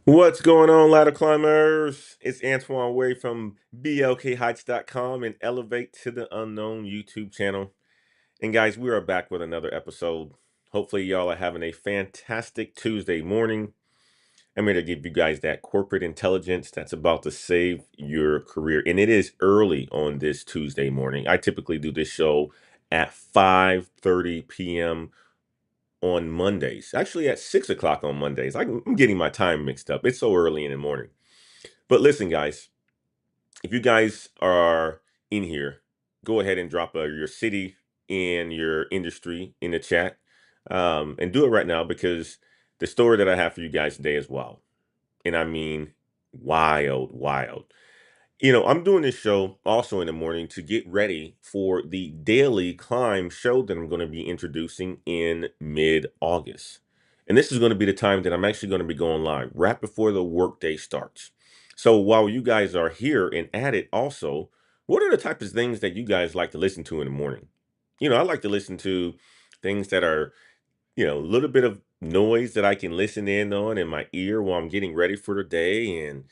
What's going on, ladder climbers? It's Antoine Way from blkheights.com and Elevate to the Unknown YouTube channel. And guys, we are back with another episode. Hopefully, y'all are having a fantastic Tuesday morning. I'm here to give you guys that corporate intelligence that's about to save your career. And it is early on this Tuesday morning. I typically do this show at 5:30 p.m. on Mondays. Actually, at 6 o'clock on Mondays. I'm getting my time mixed up. It's so early in the morning. But listen, guys, if you guys are in here, go ahead and drop your city and your industry in the chat. And do it right now because the story that I have for you guys today is wild. And I mean, wild, wild. I'm doing this show also in the morning to get ready for the daily climb show that I'm going to be introducing in mid-August. And this is going to be the time that I'm actually going to be going live right before the workday starts. So while you guys are here and at it also, what are the types of things that you guys like to listen to in the morning? I like to listen to things that are, a little bit of noise that I can listen in on in my ear while I'm getting ready for the day, and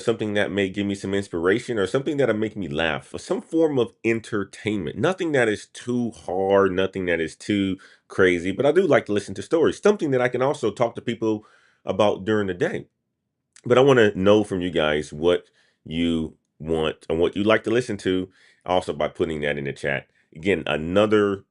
something that may give me some inspiration or something that'll make me laugh or some form of entertainment. Nothing that is too hard, nothing that is too crazy, but I do like to listen to stories, something that I can also talk to people about during the day. But I want to know from you guys what you want and what you like to listen to, also by putting that in the chat. Again, another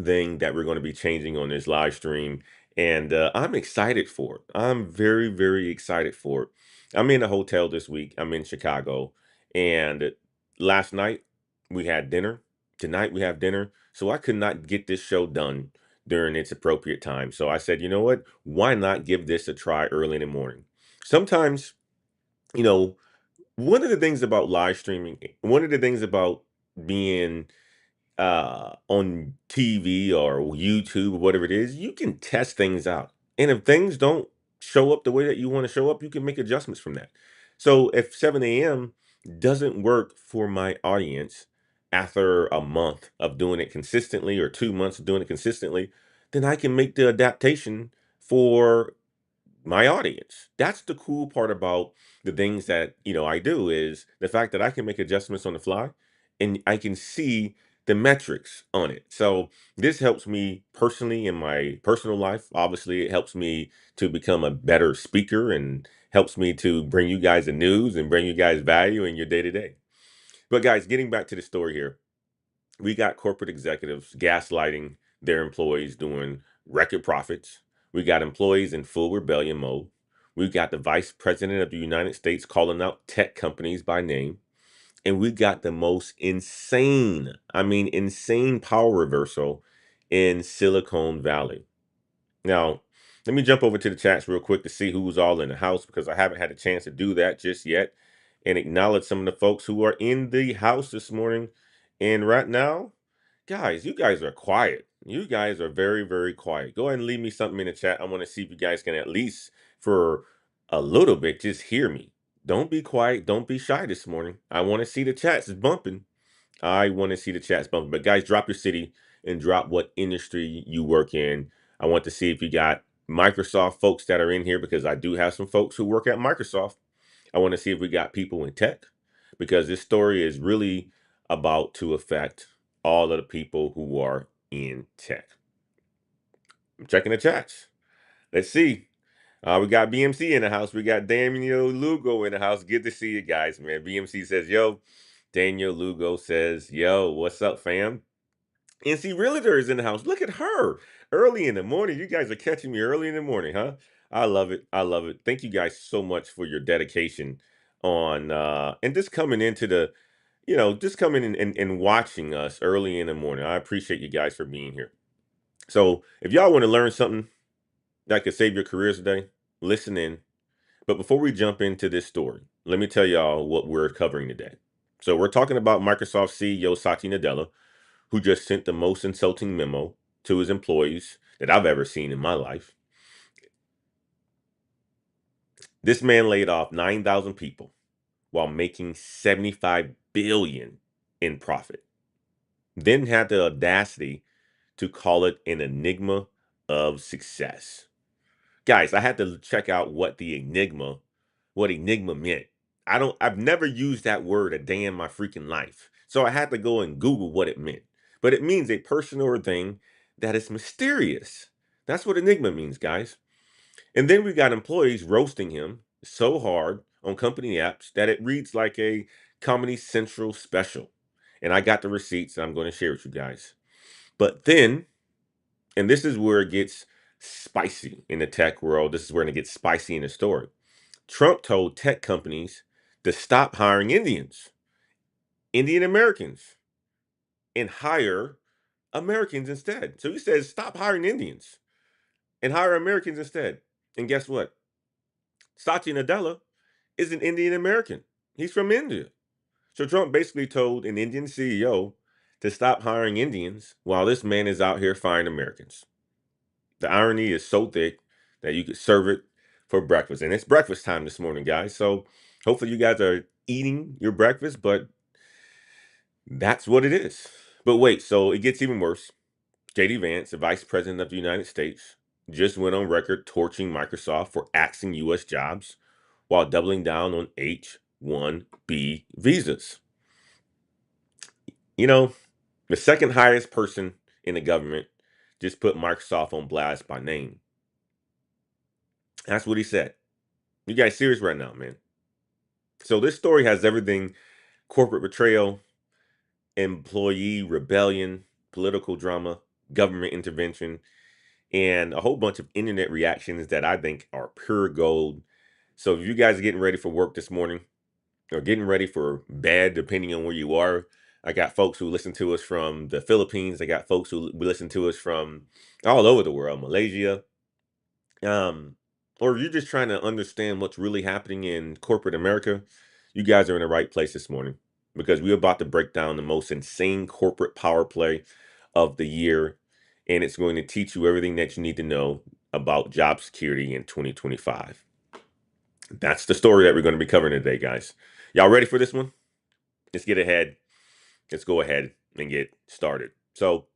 thing that we're going to be changing on this live stream, and I'm excited for it. I'm very, very excited for it. I'm in a hotel this week. I'm in Chicago, and last night we had dinner. Tonight we have dinner, so I could not get this show done during its appropriate time. So I said, you know what? Why not give this a try early in the morning? Sometimes, you know, one of the things about live streaming, one of the things about being on TV or YouTube or whatever it is, you can test things out. And if things don't show up the way that you want to show up, you can make adjustments from that. So if 7 a.m. doesn't work for my audience after a month of doing it consistently or 2 months of doing it consistently, then I can make the adaptation for my audience. That's the cool part about the things that, I do, is the fact that I can make adjustments on the fly and I can see the metrics on it. So this helps me personally in my personal life. Obviously, it helps me to become a better speaker and helps me to bring you guys the news and bring you guys value in your day to day. But guys, getting back to the story here, we got corporate executives gaslighting their employees doing record profits. We got employees in full rebellion mode. We got the vice president of the United States calling out tech companies by name. And we got the most insane, I mean, insane power reversal in Silicon Valley. Now, let me jump over to the chats real quick to see who's all in the house because I haven't had a chance to do that just yet, and acknowledge some of the folks who are in the house this morning. And right now, guys, you guys are quiet. You guys are very, very quiet. Go ahead and leave me something in the chat. I want to see if you guys can at least for a little bit just hear me. Don't be quiet. Don't be shy this morning. I want to see the chats bumping. I want to see the chats bumping. But guys, drop your city and drop what industry you work in. I want to see if you got Microsoft folks that are in here because I do have some folks who work at Microsoft. I want to see if we got people in tech because this story is really about to affect all of the people who are in tech. I'm checking the chats. Let's see. We got BMC in the house. We got Daniel Lugo in the house. Good to see you guys, man. BMC says, yo. Daniel Lugo says, yo, what's up, fam? NC Realtor is in the house. Look at her. Early in the morning. You guys are catching me early in the morning, huh? I love it. I love it. Thank you guys so much for your dedication on and just coming into the, just coming in and watching us early in the morning. I appreciate you guys for being here. So if y'all want to learn something that could save your careers today, listen in. But before we jump into this story, let me tell y'all what we're covering today. So we're talking about Microsoft CEO Satya Nadella, who just sent the most insulting memo to his employees that I've ever seen in my life. This man laid off 9,000 people while making 75 billion in profit. Then had the audacity to call it an enigma of success. Guys, I had to check out what enigma meant. I've never used that word a day in my freaking life. So I had to go and Google what it meant. But it means a person or a thing that is mysterious. That's what enigma means, guys. And then we got employees roasting him so hard on company apps that it reads like a Comedy Central special. And I got the receipts and I'm going to share with you guys. But then, and this is where it gets spicy in the tech world. This is where it gets spicy in the story. Trump told tech companies to stop hiring Indian Americans, and hire Americans instead. So he says, stop hiring Indians and hire Americans instead. And guess what? Satya Nadella is an Indian American. He's from India. So Trump basically told an Indian CEO to stop hiring Indians while this man is out here firing Americans. The irony is so thick that you could serve it for breakfast. And it's breakfast time this morning, guys. So hopefully you guys are eating your breakfast, but that's what it is. But wait, so it gets even worse. JD Vance, the Vice President of the United States, just went on record torching Microsoft for axing US jobs while doubling down on H-1B visas. You know, the second highest person in the government just put Microsoft on blast by name. That's what he said. You guys serious right now, man? So this story has everything: corporate betrayal, employee rebellion, political drama, government intervention, and a whole bunch of internet reactions that I think are pure gold. So if you guys are getting ready for work this morning or getting ready for bed, depending on where you are, I got folks who listen to us from the Philippines. I got folks who listen to us from all over the world, Malaysia. Um, or you're just trying to understand what's really happening in corporate America, you guys are in the right place this morning because we're about to break down the most insane corporate power play of the year. And it's going to teach you everything that you need to know about job security in 2025. That's the story that we're going to be covering today, guys. Y'all ready for this one? Let's get ahead. Let's go ahead and get started. So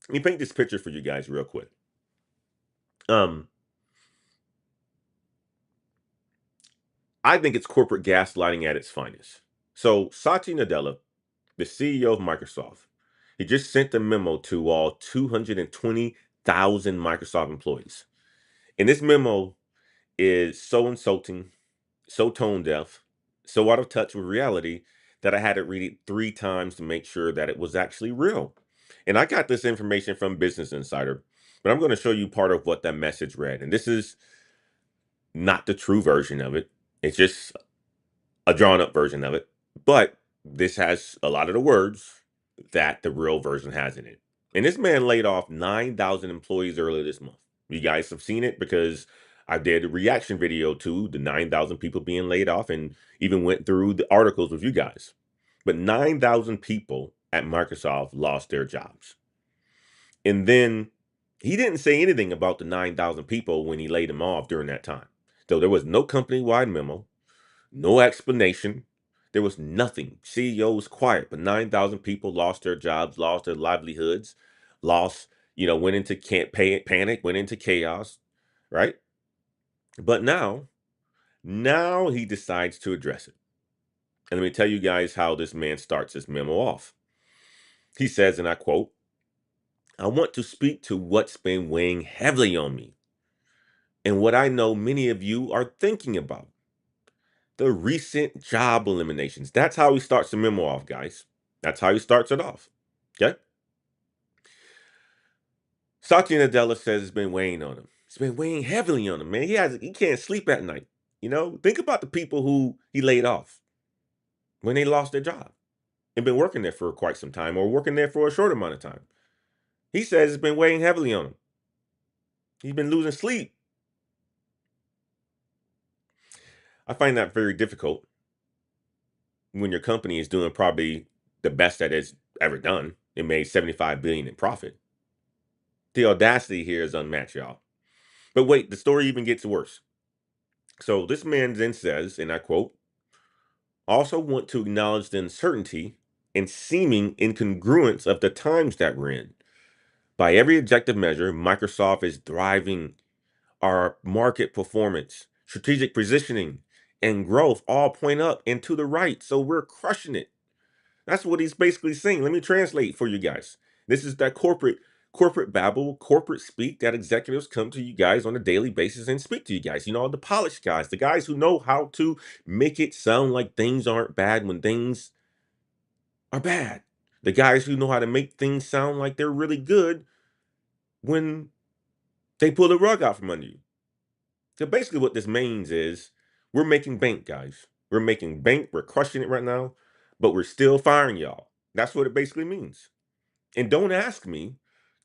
let me paint this picture for you guys real quick. I think it's corporate gaslighting at its finest. So Satya Nadella, the CEO of Microsoft, he just sent a memo to all 220,000 Microsoft employees. And this memo is so insulting, so tone deaf, so out of touch with reality that I had to read it 3 times to make sure that it was actually real. And I got this information from Business Insider, but I'm going to show you part of what that message read. And this is not the true version of it. It's just a drawn up version of it, but this has a lot of the words that the real version has in it. And this man laid off 9,000 employees earlier this month. You guys have seen it because I did a reaction video to the 9,000 people being laid off and even went through the articles with you guys. But 9,000 people at Microsoft lost their jobs. And then he didn't say anything about the 9,000 people when he laid them off during that time. So there was no company wide memo, no explanation. There was nothing. CEO was quiet, but 9,000 people lost their jobs, lost their livelihoods, went into panic, went into chaos, right? But now he decides to address it. And let me tell you guys how this man starts his memo off. He says, and I quote, "I want to speak to what's been weighing heavily on me and what I know many of you are thinking about. The recent job eliminations." That's how he starts the memo off, guys. That's how he starts it off. Okay. Satya Nadella says it's been weighing on him. It's been weighing heavily on him, man. He can't sleep at night. Think about the people who he laid off when they lost their job and been working there for quite some time or working there for a short amount of time. He says it's been weighing heavily on him. He's been losing sleep. I find that very difficult when your company is doing probably the best that it's ever done. It made 75 billion in profit. The audacity here is unmatched, y'all. But wait, the story even gets worse. So this man then says, and I quote, "Also want to acknowledge the uncertainty and seeming incongruence of the times that we're in. By every objective measure, Microsoft is thriving. our market performance, strategic positioning, and growth all point up and to the right. So we're crushing it. That's what he's basically saying. Let me translate for you guys. This is that corporate babble, corporate speak that executives come to you guys on a daily basis and speak to you guys. You know, the polished guys, the guys who know how to make it sound like things aren't bad when things are bad. The guys who know how to make things sound like they're really good when they pull the rug out from under you. So basically what this means is we're making bank, guys. We're making bank. We're crushing it right now, but we're still firing y'all. That's what it basically means. And don't ask me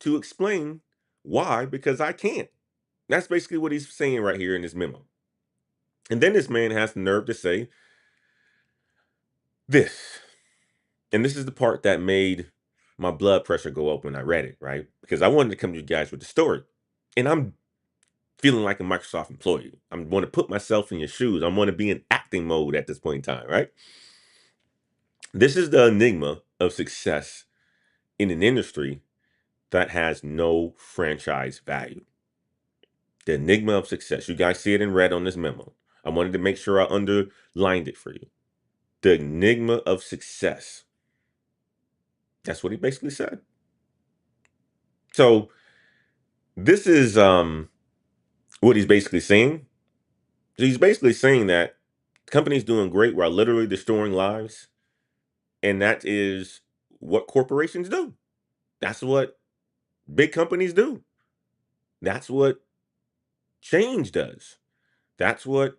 to explain why, because I can't. That's basically what he's saying right here in this memo. And then this man has the nerve to say this. And this is the part that made my blood pressure go up when I read it, right? Because I wanted to come to you guys with the story. And I'm feeling like a Microsoft employee. I want to put myself in your shoes. I want to be in acting mode at this point in time, right? This is the enigma of success in an industry that has no franchise value. The enigma of success. You guys see it in red on this memo. I wanted to make sure I underlined it for you. The enigma of success. That's what he basically said. So this is what he's basically saying. He's basically saying that companies doing great while literally destroying lives, and that is what corporations do. That's what big companies do. That's what change does. That's what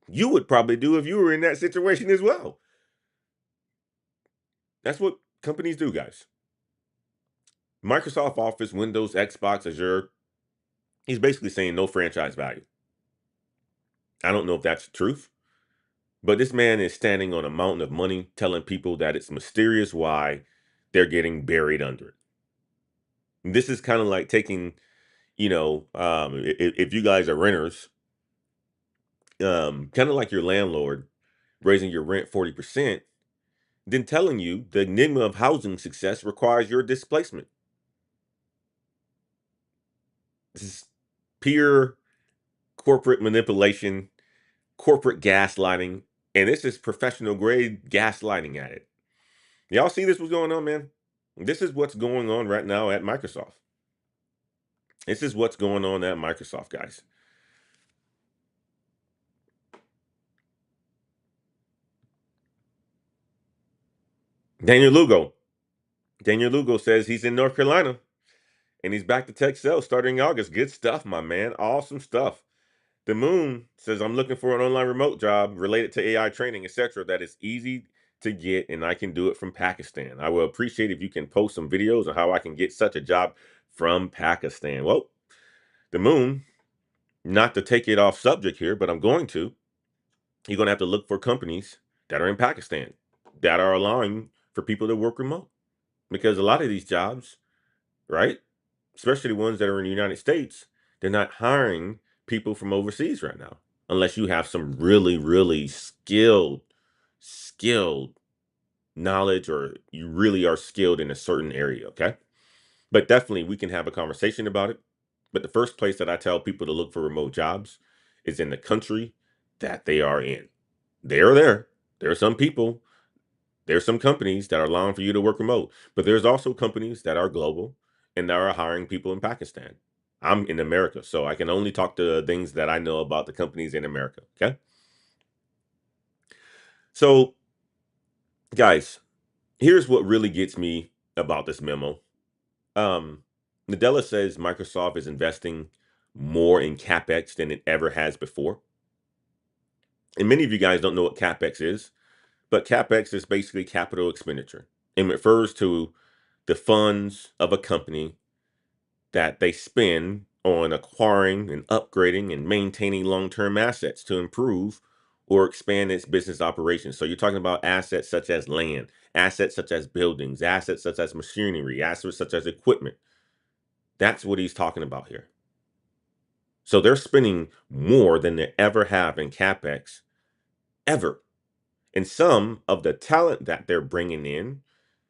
you would probably do if you were in that situation as well. That's what companies do, guys. Microsoft Office, Windows, Xbox, Azure, he's basically saying no franchise value. I don't know if that's the truth, but this man is standing on a mountain of money telling people that it's mysterious why they're getting buried under it. This is kind of like taking, if you guys are renters, kind of like your landlord raising your rent 40%, then telling you the enigma of housing success requires your displacement. This is pure corporate manipulation, corporate gaslighting, and this is professional grade gaslighting at it. Y'all see this what's going on, man? This is what's going on right now at Microsoft. This is what's going on at Microsoft, guys. Daniel Lugo. Daniel Lugo says he's in North Carolina and he's back to tech sales starting in August. Good stuff, my man. Awesome stuff. The Moon says, I'm looking for an online remote job related to AI training, etc. that is easy to get and I can do it from Pakistan. I will appreciate if you can post some videos on how I can get such a job from Pakistan. Well, the Moon, not to take it off subject here, but I'm going to. You're going to have to look for companies that are in Pakistan that are allowing for people to work remote. Because a lot of these jobs, right, especially the ones that are in the United States, they're not hiring people from overseas right now, unless you have some really, really skilled knowledge or you really are skilled in a certain area, okay? But definitely we can have a conversation about it. But the first place that I tell people to look for remote jobs is in the country that they are in. They are there. There are some people, there's some companies that are allowing for you to work remote, but there's also companies that are global and that are hiring people in Pakistan. I'm in America, so I can only talk to things that I know about the companies in America. Okay. So, guys, here's what really gets me about this memo. Um, Nadella says Microsoft is investing more in CapEx than it ever has before. And many of you guys don't know what CapEx is, but CapEx is basically capital expenditure and refers to the funds of a company that they spend on acquiring and upgrading and maintaining long-term assets to improve or expand its business operations. So you're talking about assets such as land, assets such as buildings, assets such as machinery, assets such as equipment. That's what he's talking about here. So they're spending more than they ever have in CapEx ever. And some of the talent that they're bringing in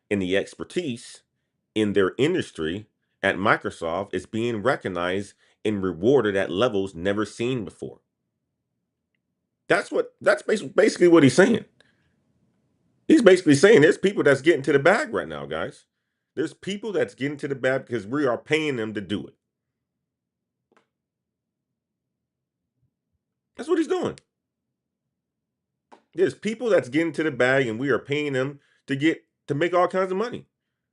the expertise in their industry at Microsoft is being recognized and rewarded at levels never seen before. That's basically what he's saying. He's basically saying there's people that's getting to the bag right now, guys. There's people that's getting to the bag because we are paying them to do it. That's what he's doing. There's people that's getting to the bag and we are paying them to make all kinds of money.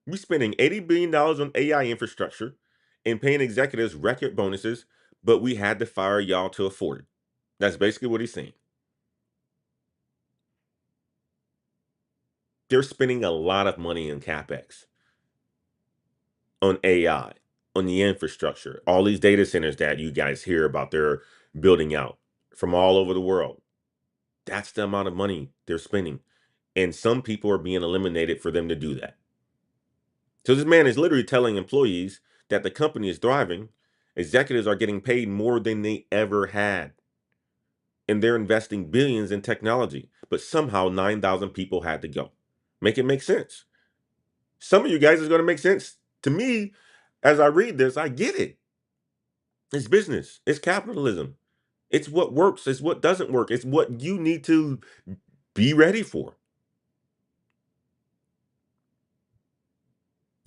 We're spending $80 billion on AI infrastructure and paying executives record bonuses, but we had to fire y'all to afford it. That's basically what he's saying. They're spending a lot of money on CapEx, on AI, on the infrastructure, all these data centers that you guys hear about they're building out from all over the world. That's the amount of money they're spending. And some people are being eliminated for them to do that. So this man is literally telling employees that the company is thriving. Executives are getting paid more than they ever had. And they're investing billions in technology. But somehow 9,000 people had to go. Make it make sense. Some of you guys is going to make sense to me as I read this. I get it. It's business. It's capitalism. It's what works. It's what doesn't work. It's what you need to be ready for.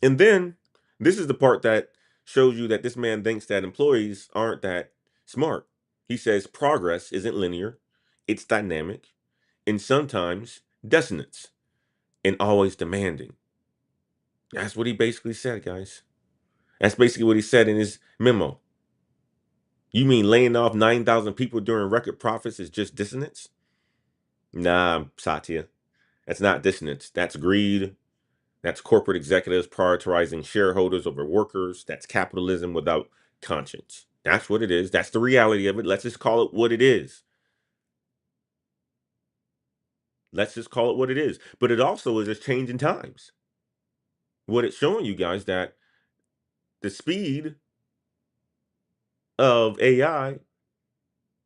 And then this is the part that shows you that this man thinks that employees aren't that smart. He says progress isn't linear, it's dynamic, and sometimes dissonance, and always demanding. That's what he basically said, guys. That's basically what he said in his memo. You mean laying off 9,000 people during record profits is just dissonance? Nah, Satya. That's not dissonance. That's greed. That's corporate executives prioritizing shareholders over workers. That's capitalism without conscience. That's what it is. That's the reality of it. Let's just call it what it is. Let's just call it what it is. But it also is a change in times. What it's showing you guys that the speed of AI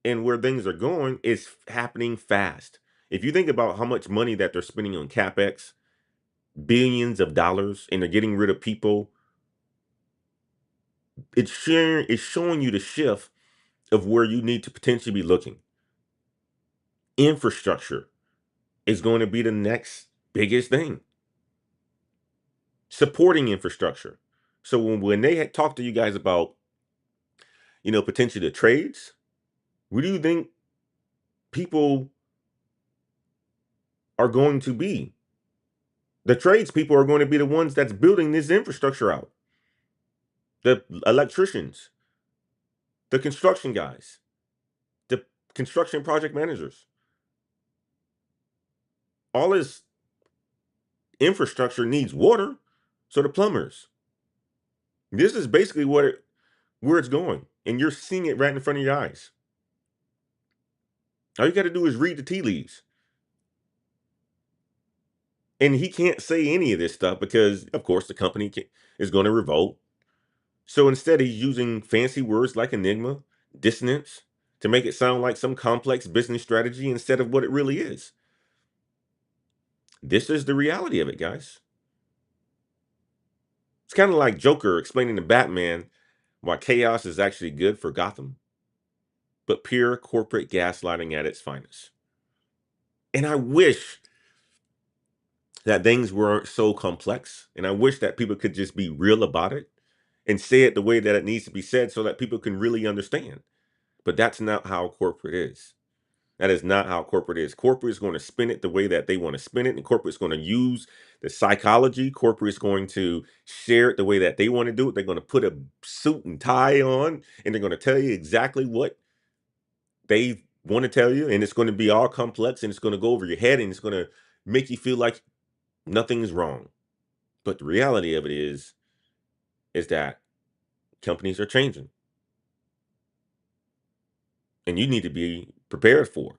and where things are going is happening fast. If you think about how much money that they're spending on capex, billions of dollars, and they're getting rid of people, it's showing you the shift of where you need to potentially be looking. Infrastructure is going to be the next biggest thing. Supporting infrastructure. So when they had talked to you guys about, potentially the trades, what do you think people are going to be? The trades people are going to be the ones that's building this infrastructure out. The electricians, the construction guys, the construction project managers. All this infrastructure needs water. So the plumbers. This is basically where it's going. And you're seeing it right in front of your eyes. All you got to do is read the tea leaves. And he can't say any of this stuff because, of course, the company is going to revolt. So instead, he's using fancy words like enigma, dissonance, to make it sound like some complex business strategy instead of what it really is. This is the reality of it, guys. It's kind of like Joker explaining to Batman why chaos is actually good for Gotham, but pure corporate gaslighting at its finest. And I wish that things weren't so complex. And I wish that people could just be real about it and say it the way that it needs to be said so that people can really understand. But that's not how corporate is. That is not how corporate is. Corporate is going to spin it the way that they want to spin it. And corporate is going to use the psychology. Corporate is going to share it the way that they want to do it. They're going to put a suit and tie on and they're going to tell you exactly what they want to tell you. And it's going to be all complex and it's going to go over your head and it's going to make you feel like nothing is wrong. But the reality of it is that companies are changing. And you need to be prepared for.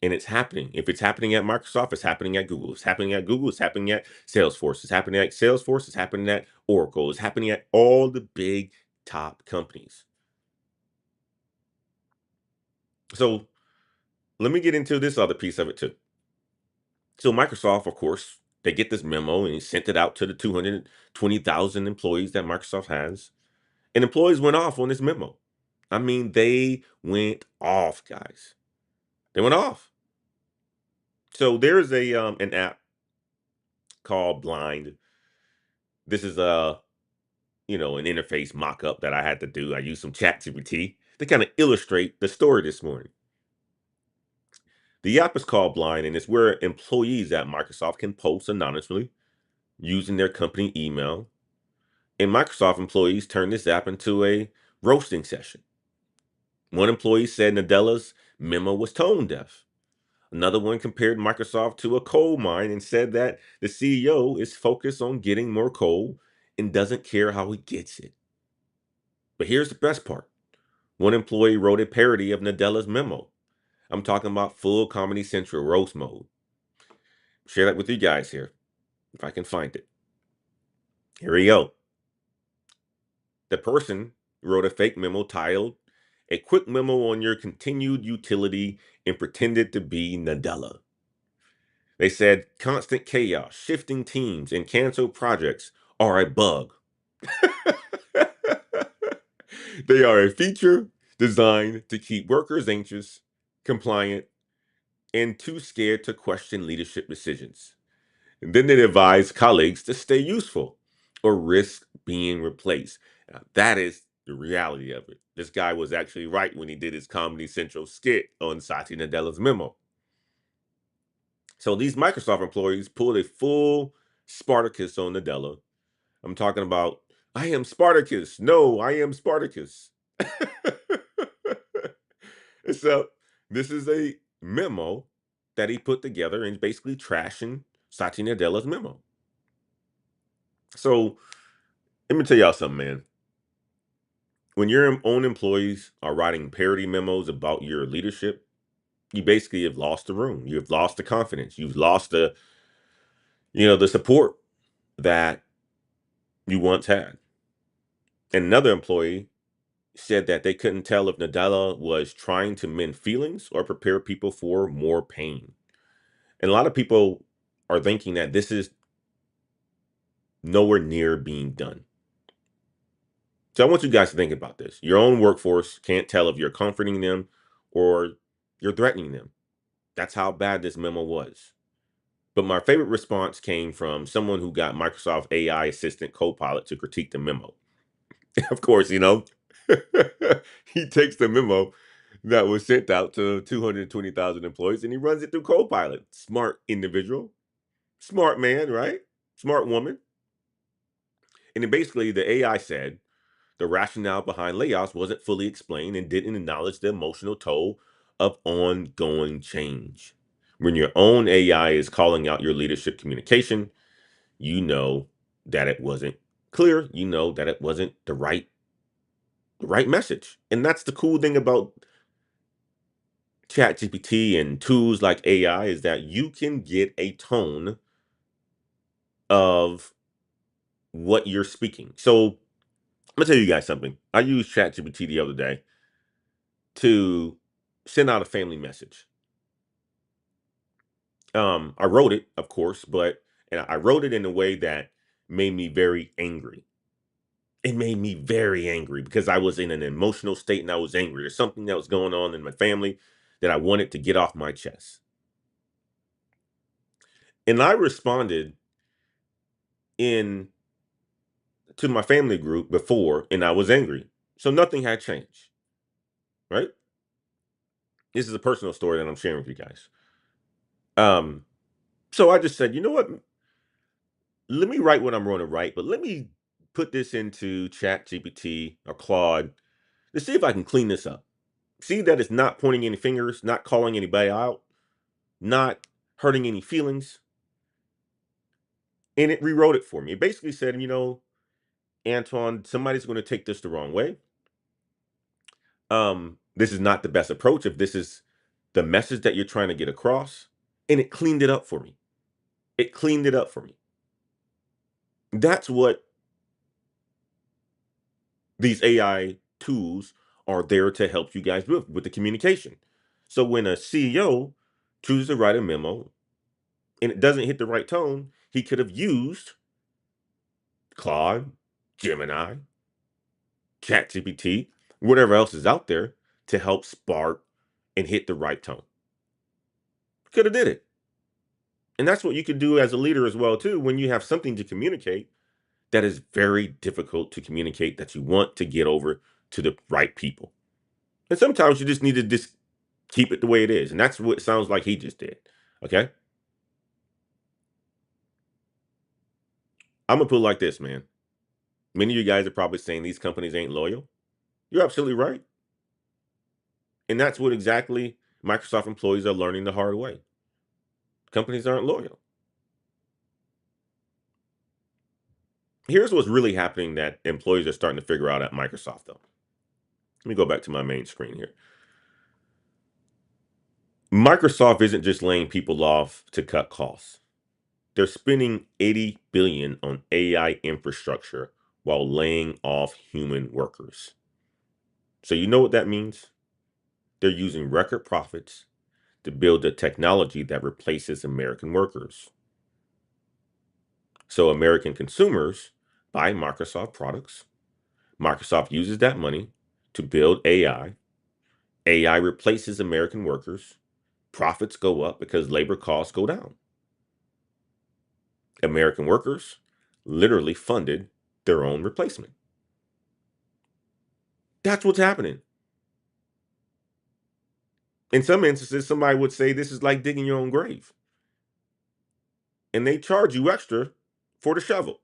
And it's happening. If it's happening at Microsoft, it's happening at Google. It's happening at Google. It's happening at Salesforce. It's happening at Salesforce. It's happening at Oracle. It's happening at all the big top companies. So let me get into this other piece of it too. So Microsoft, of course, they get this memo and sent it out to the 220,000 employees that Microsoft has. And employees went off on this memo. I mean, they went off, guys. They went off. So there's an app called Blind. This is an interface mock-up that I had to do. I used some chat GPT to kind of illustrate the story this morning. The app is called Blind, and it's where employees at Microsoft can post anonymously using their company email. And Microsoft employees turned this app into a roasting session. One employee said Nadella's memo was tone deaf. Another one compared Microsoft to a coal mine and said that the CEO is focused on getting more coal and doesn't care how he gets it. But here's the best part. One employee wrote a parody of Nadella's memo. I'm talking about full Comedy Central roast mode. Share that with you guys here, if I can find it. Here we go. The person wrote a fake memo titled, "A quick memo on your continued utility," and pretended to be Nadella. They said constant chaos, shifting teams, and canceled projects are a bug. They are a feature designed to keep workers anxious, compliant, and too scared to question leadership decisions. And then they advise colleagues to stay useful or risk being replaced. Now, that is the reality of it. This guy was actually right when he did his Comedy Central skit on Satya Nadella's memo. So these Microsoft employees pulled a full Spartacus on Nadella. I'm talking about, I am Spartacus. No, I am Spartacus. So this is a memo that he put together and basically trashing Satya Nadella's memo. So let me tell y'all something, man. When your own employees are writing parody memos about your leadership, you basically have lost the room. You've lost the confidence. You've lost the support that you once had. And another employee said that they couldn't tell if Nadella was trying to mend feelings or prepare people for more pain. And a lot of people are thinking that this is nowhere near being done. So I want you guys to think about this. Your own workforce can't tell if you're comforting them or you're threatening them. That's how bad this memo was. But my favorite response came from someone who got Microsoft AI assistant Copilot to critique the memo. Of course, he takes the memo that was sent out to 220,000 employees and he runs it through Copilot. Smart individual, smart man, right? Smart woman. And then basically the AI said the rationale behind layoffs wasn't fully explained and didn't acknowledge the emotional toll of ongoing change. When your own AI is calling out your leadership communication, you know that it wasn't clear. You know that it wasn't the right message. And that's the cool thing about ChatGPT and tools like AI is that you can get a tone of what you're speaking. So I'm gonna tell you guys something. I used ChatGPT the other day to send out a family message. I wrote it, of course, but and I wrote it in a way that made me very angry. It made me very angry because I was in an emotional state and I was angry. There's something that was going on in my family that I wanted to get off my chest. And I responded in to my family group before and I was angry. So nothing had changed, right? This is a personal story that I'm sharing with you guys. Um, so I just said, you know what? Let me write what I'm going to write, but let me put this into Chat GPT or Claude to see if I can clean this up. See that it's not pointing any fingers, not calling anybody out, not hurting any feelings. And it rewrote it for me. It basically said, Antoine, somebody's going to take this the wrong way. This is not the best approach if this is the message that you're trying to get across. And it cleaned it up for me. It cleaned it up for me. That's what these AI tools are there to help you guys with the communication. So when a CEO chooses to write a memo and it doesn't hit the right tone, he could have used Claude, Gemini, ChatGPT, whatever else is out there to help spark and hit the right tone. Could have did it. And that's what you could do as a leader as well too when you have something to communicate that is very difficult to communicate that you want to get over to the right people. And sometimes you just need to just keep it the way it is. And that's what it sounds like he just did. Okay? I'm gonna put it like this, man. Many of you guys are probably saying these companies ain't loyal. You're absolutely right. And that's what exactly Microsoft employees are learning the hard way. Companies aren't loyal. Here's what's really happening that employees are starting to figure out at Microsoft, though. Let me go back to my main screen here. Microsoft isn't just laying people off to cut costs. They're spending 80 billion on AI infrastructure while laying off human workers. So you know what that means? They're using record profits to build the technology that replaces American workers. So American consumers buy Microsoft products. Microsoft uses that money to build AI. AI replaces American workers. Profits go up because labor costs go down. American workers literally funded their own replacement. That's what's happening. In some instances, somebody would say this is like digging your own grave. And they charge you extra for the shovel.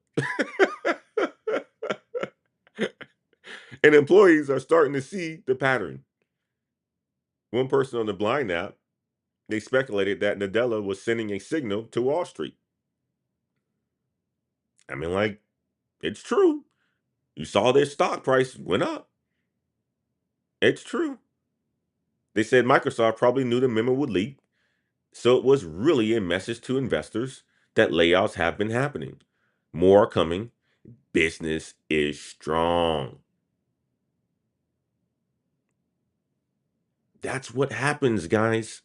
And employees are starting to see the pattern. One person on the Blind app, they speculated that Nadella was sending a signal to Wall Street. I mean, like, it's true. You saw their stock price went up. It's true. They said Microsoft probably knew the memo would leak, so it was really a message to investors that layoffs have been happening. More are coming. Business is strong. That's what happens, guys.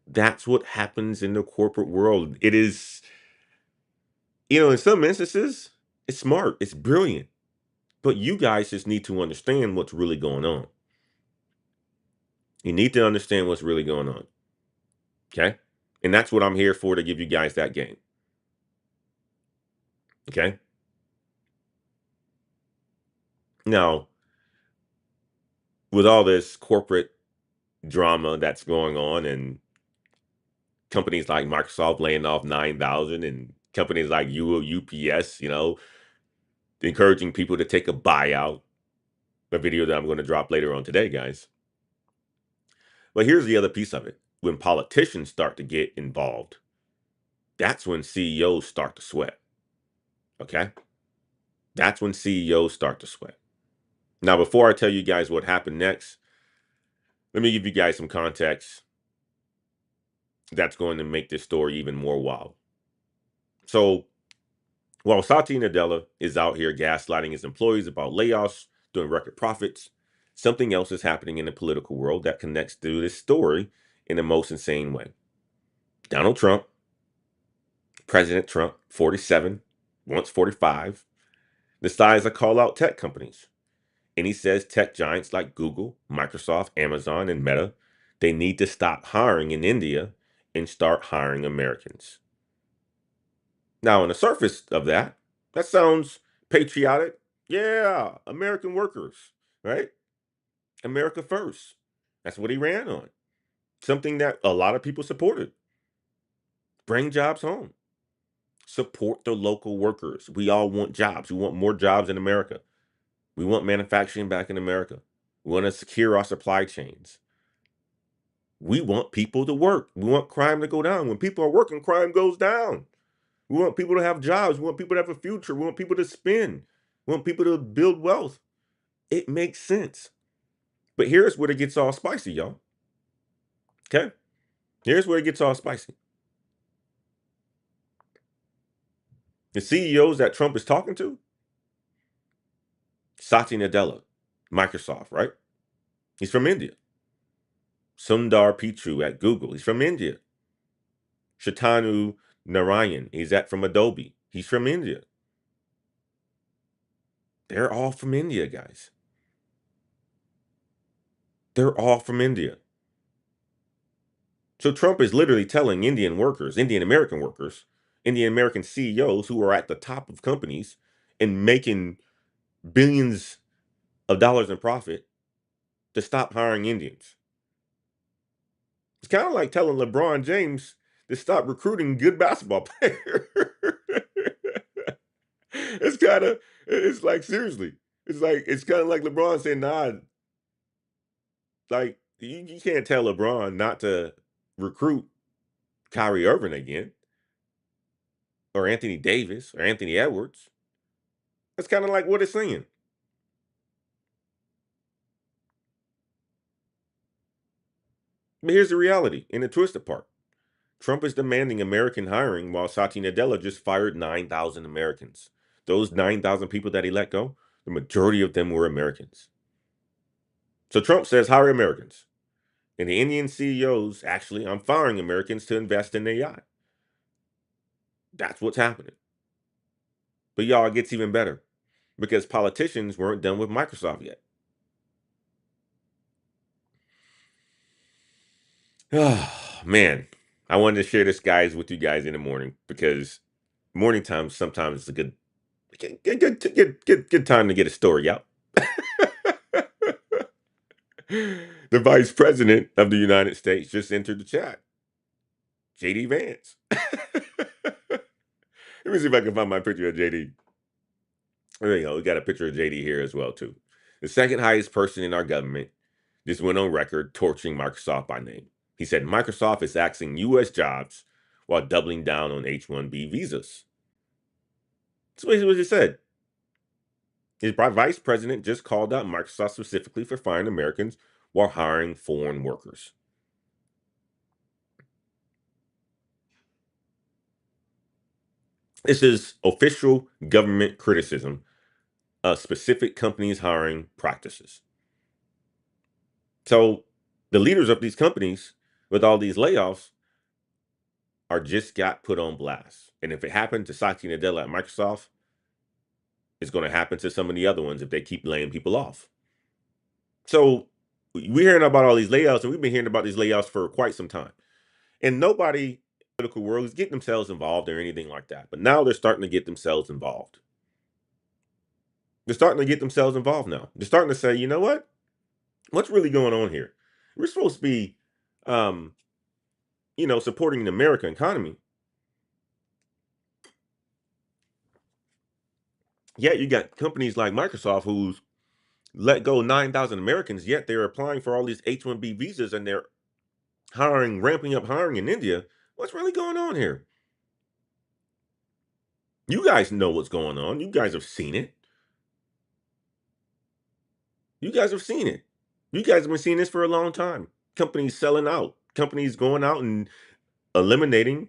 That's what happens in the corporate world. It is, in some instances, it's smart, it's brilliant. But you guys just need to understand what's really going on. You need to understand what's really going on. Okay? And that's what I'm here for, to give you guys that game. Okay? Now, with all this corporate drama that's going on, and companies like Microsoft laying off 9,000, and companies like UPS, encouraging people to take a buyout, a video that I'm going to drop later on today, guys. But here's the other piece of it. When politicians start to get involved, that's when CEOs start to sweat. Okay? That's when CEOs start to sweat. Now, before I tell you guys what happened next, let me give you guys some context that's going to make this story even more wild. So, while Satya Nadella is out here gaslighting his employees about layoffs, doing record profits, something else is happening in the political world that connects to this story in the most insane way. Donald Trump, President Trump, 47, once 45, decides to call out tech companies. And he says tech giants like Google, Microsoft, Amazon, and Meta, they need to stop hiring in India and start hiring Americans. Now, on the surface of that, that sounds patriotic. Yeah, American workers, right? America first. That's what he ran on. Something that a lot of people supported. Bring jobs home. Support the local workers. We all want jobs. We want more jobs in America. We want manufacturing back in America. We want to secure our supply chains. We want people to work. We want crime to go down. When people are working, crime goes down. We want people to have jobs. We want people to have a future. We want people to spend. We want people to build wealth. It makes sense. But here's where it gets all spicy, y'all. Okay? Here's where it gets all spicy. The CEOs that Trump is talking to, Satya Nadella, Microsoft, right? He's from India. Sundar Pichai at Google, he's from India. Shantanu Narayan, he's from Adobe. He's from India. They're all from India, guys. They're all from India. So Trump is literally telling Indian workers, Indian American workers, Indian American CEOs who are at the top of companies and making billions of dollars in profit to stop hiring Indians. It's kind of like telling LeBron James to stop recruiting good basketball players. It's like seriously. It's kind of like LeBron saying, nah, like you can't tell LeBron not to recruit Kyrie Irving again, or Anthony Davis, or Anthony Edwards. That's kind of like what it's saying. But here's the reality in the twisted part. Trump is demanding American hiring while Satya Nadella just fired 9,000 Americans. Those 9,000 people that he let go, the majority of them were Americans. So Trump says hire Americans. And the Indian CEOs, actually, I'm firing Americans to invest in AI. That's what's happening. But y'all, it gets even better because politicians weren't done with Microsoft yet. Oh, man. I wanted to share this, guys, with you guys in the morning because morning time sometimes is a good time to get a story out. The vice president of the United States just entered the chat. JD Vance. Let me see if I can find my picture of JD. There you go. We got a picture of JD here as well, too. The second highest person in our government just went on record torching Microsoft by name. He said Microsoft is axing U.S. jobs while doubling down on H-1B visas. That's what he said. His vice president just called out Microsoft specifically for firing Americans while hiring foreign workers. This is official government criticism of specific companies' hiring practices. So the leaders of these companies with all these layoffs are just got put on blast. And if it happened to Satya Nadella at Microsoft, it's going to happen to some of the other ones if they keep laying people off. So we're hearing about all these layoffs, and we've been hearing about these layoffs for quite some time. And nobody in the political world is getting themselves involved or anything like that. But now they're starting to get themselves involved. They're starting to get themselves involved now. They're starting to say, you know what? What's really going on here? We're supposed to be, um, supporting the American economy. Yet you got companies like Microsoft who's let go 9,000 Americans, yet they're applying for all these H-1B visas and they're ramping up hiring in India. What's really going on here? You guys know what's going on. You guys have seen it. You guys have seen it. You guys have been seeing this for a long time. Companies selling out, companies going out and eliminating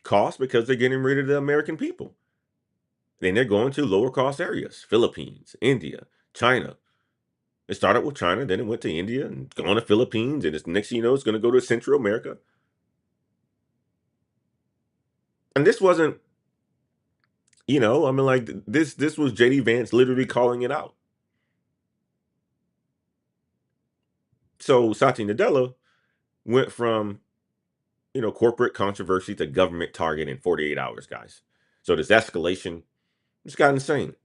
costs because they're getting rid of the American people. Then they're going to lower cost areas, Philippines, India, China. It started with China, then it went to India and going to Philippines, and it's next thing you know, it's going to go to Central America. And this wasn't, like this was JD Vance literally calling it out. So Satya Nadella went from, corporate controversy to government target in 48 hours, guys. So this escalation just got insane.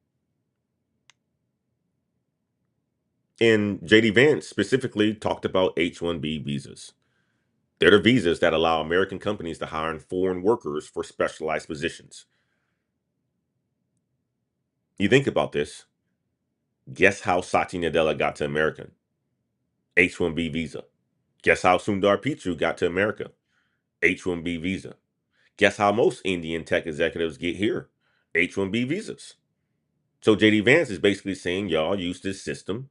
And JD Vance specifically talked about H-1B visas. They're the visas that allow American companies to hire foreign workers for specialized positions. You think about this. Guess how Satya Nadella got to America? H-1B visa. Guess how Sundar Pichai got to America? H-1B visa. Guess how most Indian tech executives get here? H-1B visas. So JD Vance is basically saying y'all use this system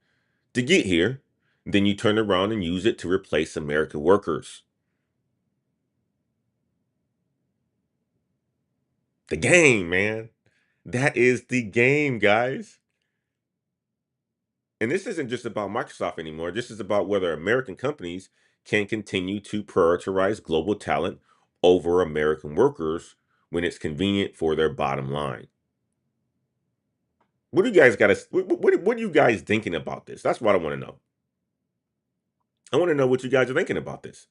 to get here, then you turn around and use it to replace American workers. The game, man. That is the game, guys. And this isn't just about Microsoft anymore. This is about whether American companies can continue to prioritize global talent over American workers when it's convenient for their bottom line. What do you guys got to? What are you guys thinking about this? That's what I want to know. I want to know what you guys are thinking about this.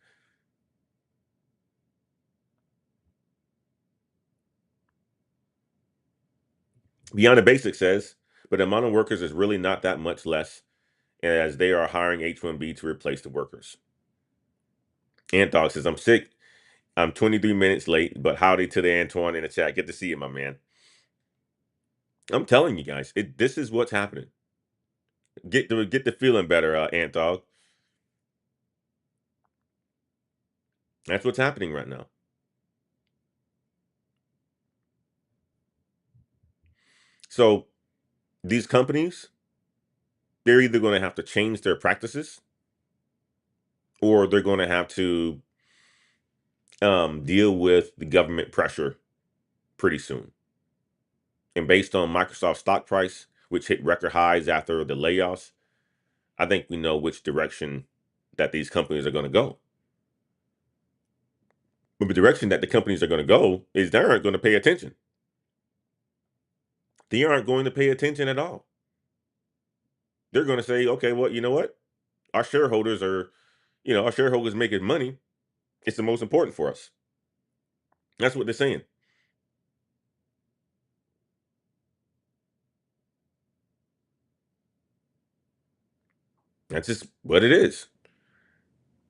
Beyond the Basic says, but the amount of workers is really not that much less as they are hiring H-1B to replace the workers. Ant Dog says, I'm sick. I'm 23 minutes late, but howdy to the Antoine in the chat. Good to see you, my man. I'm telling you guys, this is what's happening. Get the feeling better, Ant Dog. That's what's happening right now. So these companies, they're either going to have to change their practices or they're going to have to deal with the government pressure pretty soon. And based on Microsoft's stock price, which hit record highs after the layoffs, I think we know which direction that these companies are going to go. But the direction that the companies are going to go is they aren't going to pay attention. They aren't going to pay attention at all. They're going to say, okay, well, you know what? Our shareholders are, our shareholders making money. It's the most important for us. That's what they're saying. That's just what it is.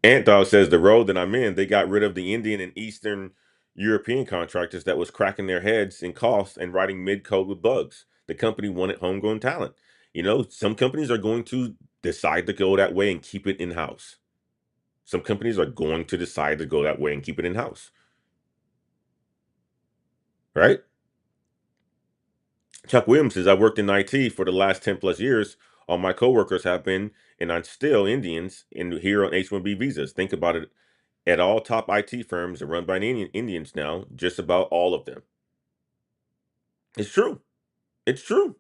Ant Dog says the road that I'm in, they got rid of the Indian and Eastern European contractors that was cracking their heads in cost and writing mid code with bugs. The company wanted homegrown talent. Some companies are going to decide to go that way and keep it in house. Some companies are going to decide to go that way and keep it in house. Right? Chuck Williams says, I worked in IT for the last 10 plus years. All my coworkers have been, and I'm still Indians and here on H-1B visas. Think about it. At all top IT firms are run by Indians now, just about all of them. It's true. It's true.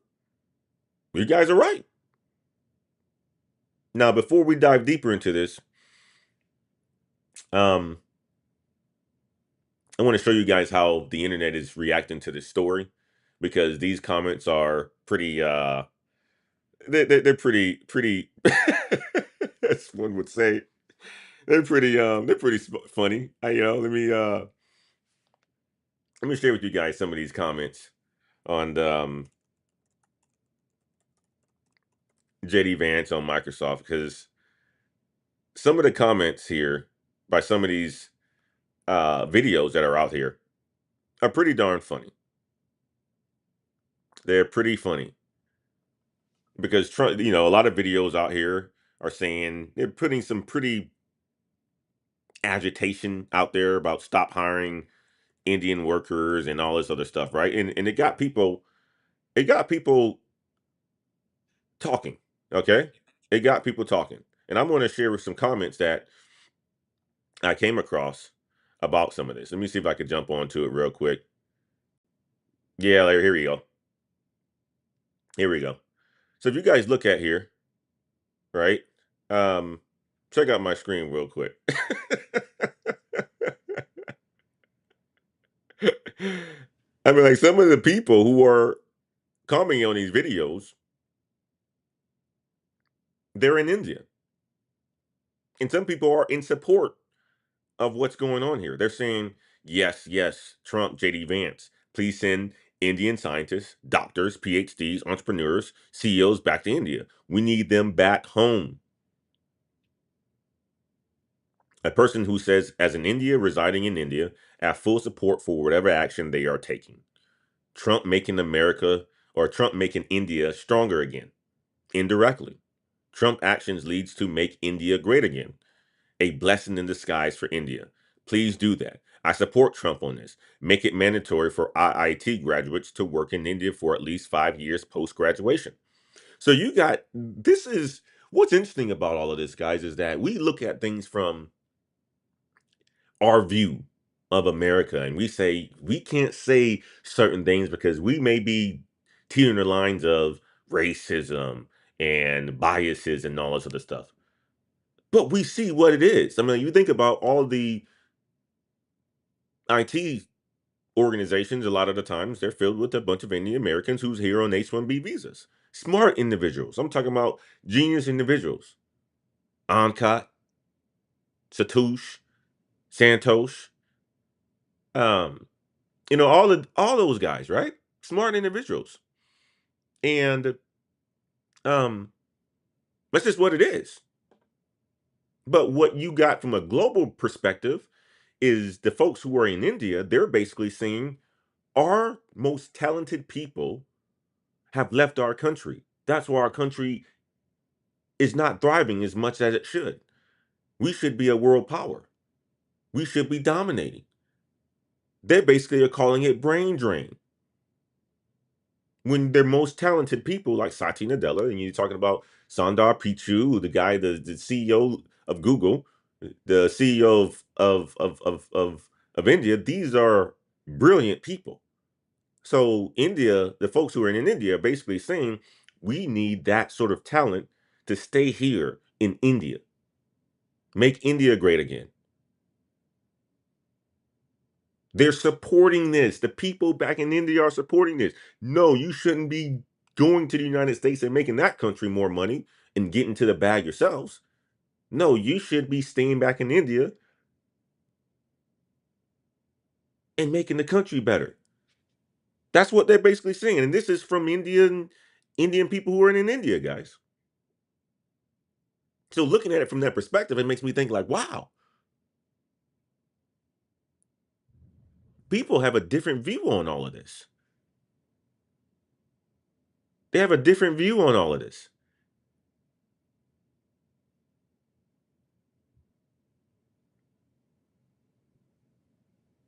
You guys are right. Now, before we dive deeper into this, um, I want to show you guys how the internet is reacting to this story because these comments are pretty they're pretty as one would say. They're pretty funny. Let me share with you guys some of these comments on JD Vance on Microsoft because some of the comments here by some of these videos that are out here are pretty darn funny. They're pretty funny because Trump, a lot of videos out here are saying they're putting some pretty agitation out there about stop hiring Indian workers and all this other stuff, right? And it got people talking. Okay, it got people talking, and I'm going to share with some comments that I came across about some of this. Let me see if I could jump onto it real quick. Yeah, Larry, here we go. Here we go. So if you guys look at here, right? Um, check out my screen real quick. I mean, like some of the people who are commenting on these videos, they're in India. And some people are in support of what's going on here. They're saying, yes, yes, Trump, JD Vance, please send Indian scientists, doctors, PhDs, entrepreneurs, CEOs back to India. We need them back home. A person who says, as an India residing in India, I have full support for whatever action they are taking. Trump making America or Trump making India stronger again. Indirectly, Trump actions leads to make India great again. A blessing in disguise for India. Please do that. I support Trump on this. Make it mandatory for IIT graduates to work in India for at least 5 years post graduation. So this is what's interesting about all of this, guys, is that we look at things from our view of America and we say we can't say certain things because we may be teetering the lines of racism and biases and all this other stuff. But we see what it is. I mean, you think about all the IT organizations, a lot of the times they're filled with a bunch of Indian Americans who's here on H-1B visas. Smart individuals. I'm talking about genius individuals. Ankat. Satosh, Santosh, um, all those guys, right? Smart individuals. And that's just what it is. But what you got from a global perspective is the folks who are in India, they're basically saying our most talented people have left our country. That's why our country is not thriving as much as it should. We should be a world power. We should be dominating. They basically are calling it brain drain. When their most talented people like Satya Nadella, and you're talking about Sundar Pichai, the guy, the CEO of Google, the CEO of India, these are brilliant people. So India, the folks who are in India are basically saying we need that sort of talent to stay here in India. Make India great again. They're supporting this. The people back in India are supporting this. No, you shouldn't be going to the United States and making that country more money and getting to the bag yourselves. No, you should be staying back in India and making the country better. That's what they're basically saying. And this is from Indian people who are in India, guys. So looking at it from that perspective, it makes me think like, wow, people have a different view on all of this. They have a different view on all of this.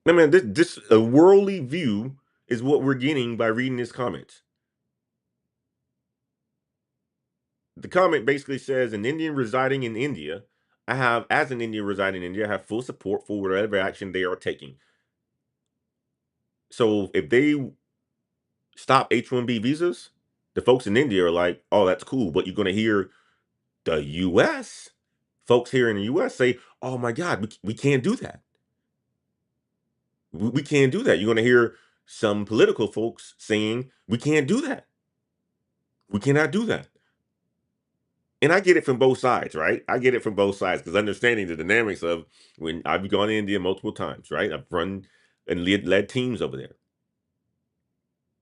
I mean, this a worldly view is what we're getting by reading this comment. The comment basically says an Indian residing in India, as an Indian residing in India, I have full support for whatever action they are taking. So if they stop H-1B visas, the folks in India are like, oh, that's cool. But you're going to hear the US, folks here in the US say, oh my God, we can't do that. We can't do that. You're going to hear some political folks saying, we can't do that. We cannot do that. And I get it from both sides, right? I get it from both sides because understanding the dynamics of when I've gone to India multiple times, right? I've run and led teams over there.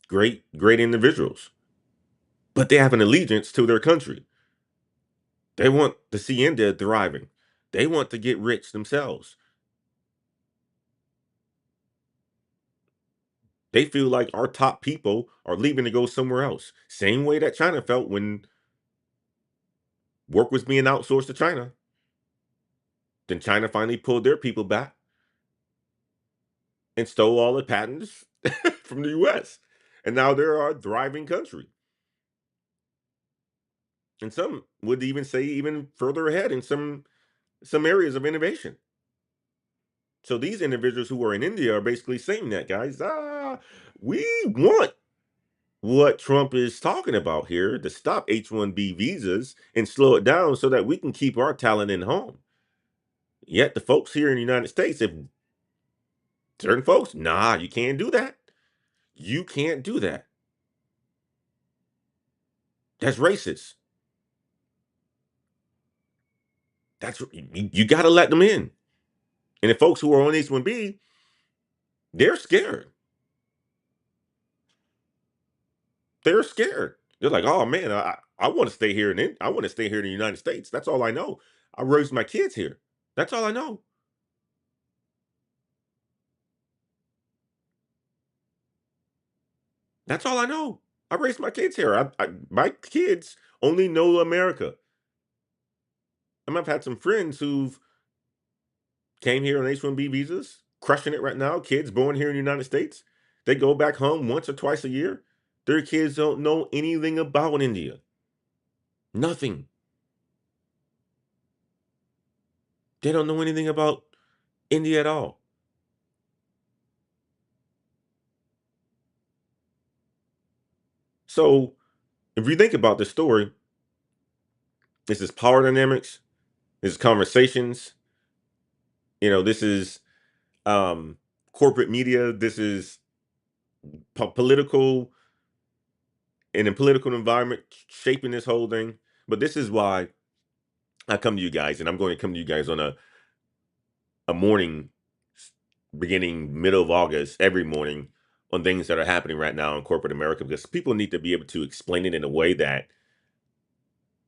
Great, great individuals, but they have an allegiance to their country. They want to see India thriving. They want to get rich themselves. They feel like our top people are leaving to go somewhere else. Same way that China felt when work was being outsourced to China. Then China finally pulled their people back and stole all the patents from the US. And now they're our thriving country. And some would even say even further ahead in some areas of innovation. So these individuals who are in India are basically saying that, guys, we want what Trump is talking about here to stop H-1B visas and slow it down so that we can keep our talent in home. Yet the folks here in the United States, if certain folks, nah, you can't do that. You can't do that. That's racist. You got to let them in. And the folks who are on H-1B, they're scared. They're scared. They're like, oh man, I want to stay here I want to stay here in the United States. That's all I know. I raised my kids here. That's all I know. That's all I know. I raised my kids here. My kids only know America. I've had some friends who've came here on H-1B visas, crushing it right now. Kids born here in the United States. They go back home once or twice a year. Their kids don't know anything about India. Nothing. They don't know anything about India at all. So if you think about this story, this is power dynamics, this is conversations, this is um corporate media, this is political in a political environment shaping this whole thing. But this is why I come to you guys, and I'm going to come to you guys on a morning beginning middle of August every morning on things that are happening right now in corporate America, because people need to be able to explain it in a way that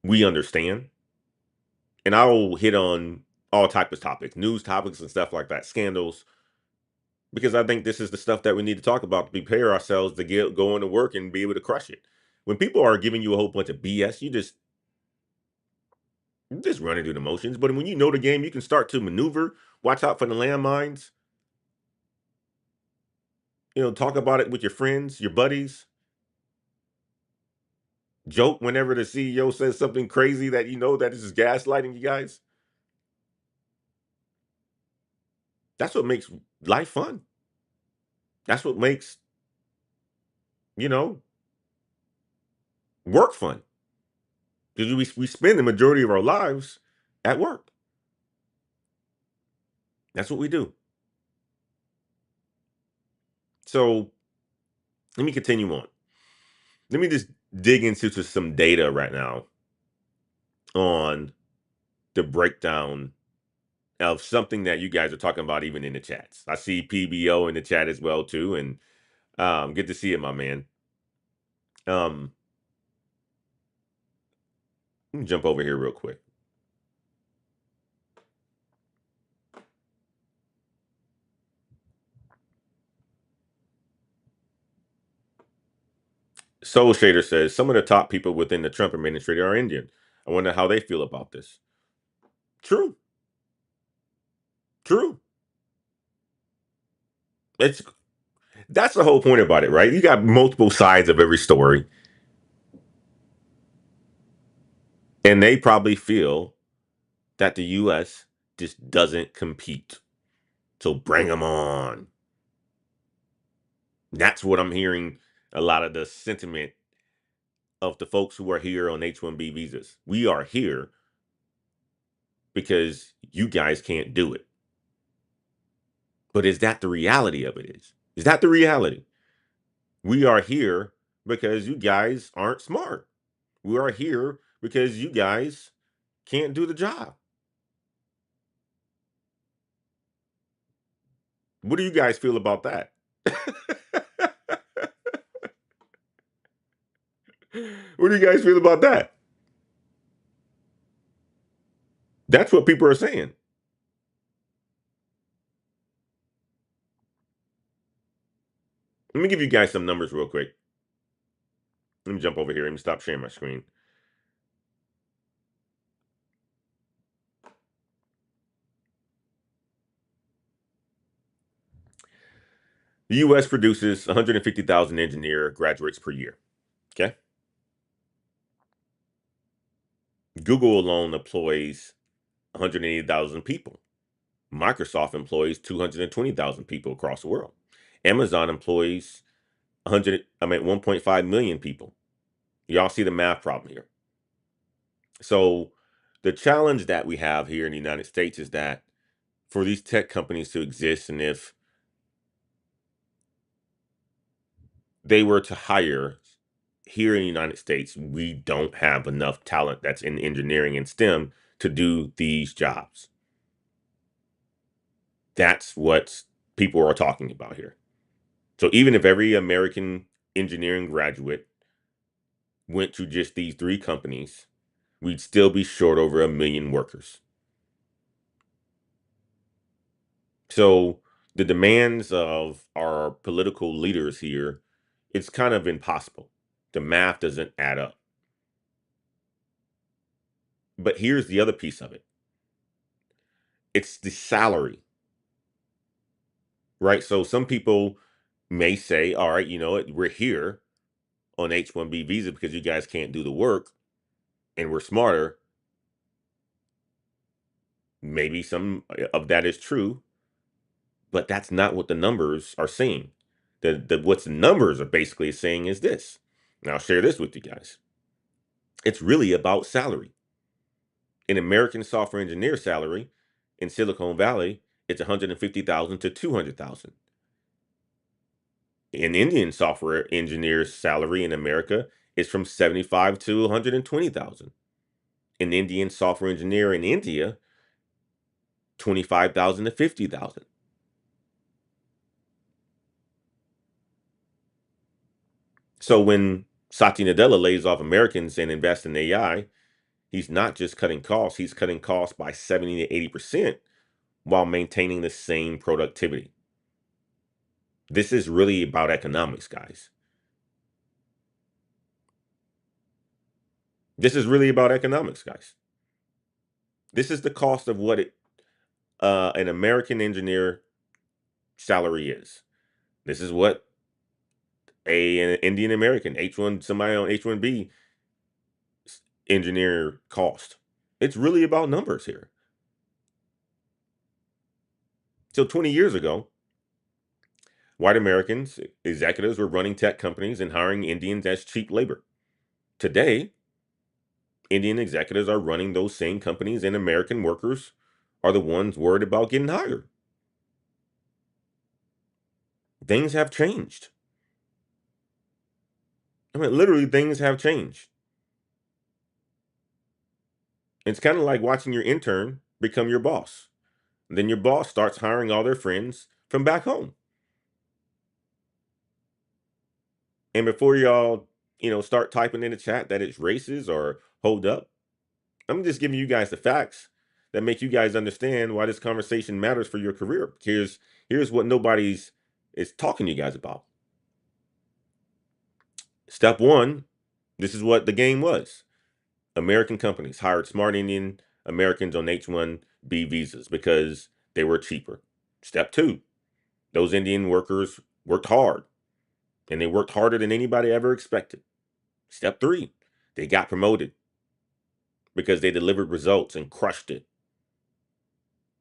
we understand. And I'll hit on all types of topics, news topics and stuff like that, scandals, because I think this is the stuff that we need to talk about to prepare ourselves to go into work and be able to crush it. When people are giving you a whole bunch of BS, you just running through the motions. But when you know the game, you can start to maneuver. Watch out for the landmines. Talk about it with your friends, your buddies. Joke whenever the CEO says something crazy that you know that this is gaslighting you guys. That's what makes life fun. That's what makes, you know, work fun. Because we spend the majority of our lives at work. That's what we do. So let me continue on. Let me just dig into some data right now on the breakdown of something that you guys are talking about, even in the chats. I see PBO in the chat as well too, and good to see it, my man. Let me jump over here real quick. Soul Shader says some of the top people within the Trump administration are Indian. I wonder how they feel about this. True, true. It's That's the whole point about it, right? You got multiple sides of every story, and they probably feel that the U.S. just doesn't compete. So bring them on. That's what I'm hearing. A lot of the sentiment of the folks who are here on H-1B visas. We are here because you guys can't do it. But is that the reality of it? Is that the reality? We are here because you guys aren't smart. We are here because you guys can't do the job. What do you guys feel about that? What do you guys feel about that? That's what people are saying. Let me give you guys some numbers real quick. Let me jump over here. Let me stop sharing my screen. The US produces 150,000 engineer graduates per year. Okay. Google alone employs 180,000 people. Microsoft employs 220,000 people across the world. Amazon employs 1.5 million people. Y'all see the math problem here. So the challenge that we have here in the United States is that for these tech companies to exist, and if they were to hire here in the United States, we don't have enough talent that's in engineering and STEM to do these jobs. That's what people are talking about here. So even if every American engineering graduate went to just these three companies, we'd still be short over 1 million workers. So the demands of our political leaders here, it's kind of impossible. The math doesn't add up. But here's the other piece of it. It's the salary, right? So some people may say, all right, you know what, we're here on H-1B visa because you guys can't do the work and we're smarter. Maybe some of that is true, but that's not what the numbers are saying. What's the numbers are basically saying is this. And I'll share this with you guys. It's really about salary. An American software engineer salary in Silicon Valley, it's 150,000 to 200,000. An Indian software engineer's salary in America is from 75 to 120,000. An Indian software engineer in India $25,000 to $50,000. So when Satya Nadella lays off Americans and invests in AI, he's not just cutting costs, he's cutting costs by 70 to 80% while maintaining the same productivity. This is really about economics, guys. This is really about economics, guys. This is the cost of what an American engineer salary is. This is what an Indian American H1 somebody on H1B engineer cost. It's really about numbers here. So 20 years ago, white Americans executives were running tech companies and hiring Indians as cheap labor. Today, Indian executives are running those same companies, and American workers are the ones worried about getting hired. Things have changed. I mean, literally, things have changed. It's kind of like watching your intern become your boss. Then your boss starts hiring all their friends from back home. And before y'all, start typing in the chat that it's racist or hold up, I'm just giving you guys the facts that make you guys understand why this conversation matters for your career. Here's what nobody's is talking to you guys about. Step one, this is what the game was. American companies hired smart Indian Americans on H-1B visas because they were cheaper. Step two, those Indian workers worked hard, and they worked harder than anybody ever expected. Step three, they got promoted because they delivered results and crushed it.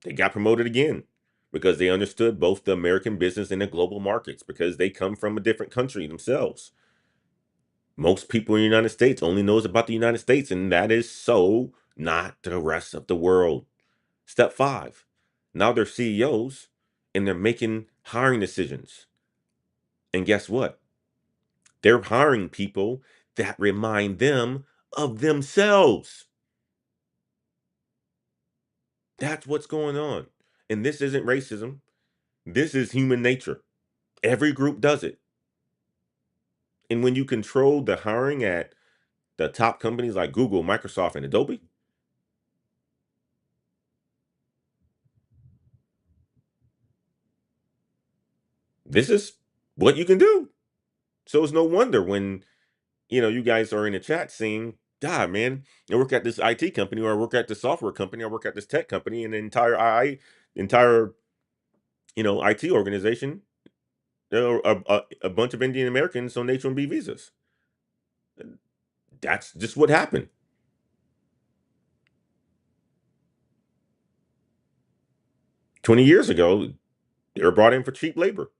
They got promoted again because they understood both the American business and the global markets because they come from a different country themselves. Most people in the United States only knows about the United States, and that is so not the rest of the world. Step five, now they're CEOs and they're making hiring decisions. And guess what? They're hiring people that remind them of themselves. That's what's going on. And this isn't racism. This is human nature. Every group does it. And when you control the hiring at the top companies like Google, Microsoft, and Adobe, this is what you can do. So it's no wonder when, you guys are in the chat saying, God, man, I work at this IT company, or I work at this software company, I work at this tech company, and the entire IT organization, there are a bunch of Indian Americans on H-1B visas. That's just what happened. 20 years ago, they were brought in for cheap labor.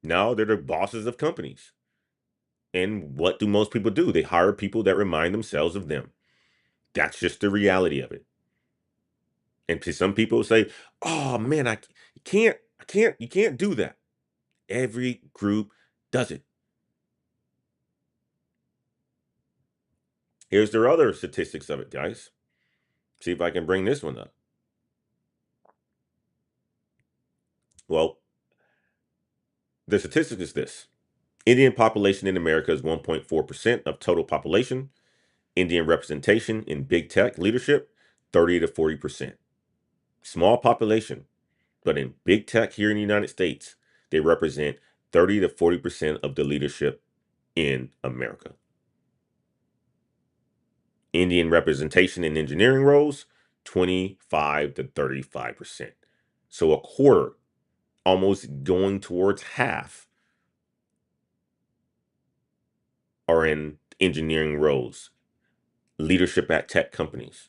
Now they're the bosses of companies. And what do most people do? They hire people that remind themselves of them. That's just the reality of it. And to some people say, "Oh man, you can't do that." Every group does it. Here's their other statistics of it, guys. See if I can bring this one up. Well, the statistic is this: Indian population in America is 1.4% of total population. Indian representation in big tech leadership, 30 to 40%. Small population, but in big tech here in the United States, they represent 30 to 40% of the leadership in America. Indian representation in engineering roles, 25 to 35%. So a quarter, almost going towards half, are in engineering roles, leadership at tech companies.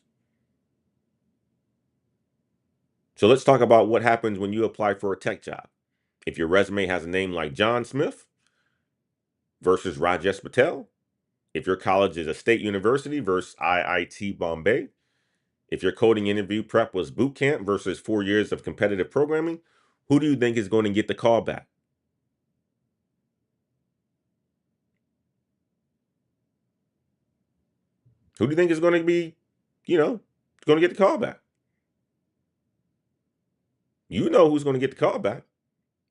So let's talk about what happens when you apply for a tech job. If your resume has a name like John Smith versus Rajesh Patel, if your college is a state university versus IIT Bombay, if your coding interview prep was boot camp versus 4 years of competitive programming, who do you think is going to get the call back? Who do you think is going to be, going to get the call back? You know who's going to get the call back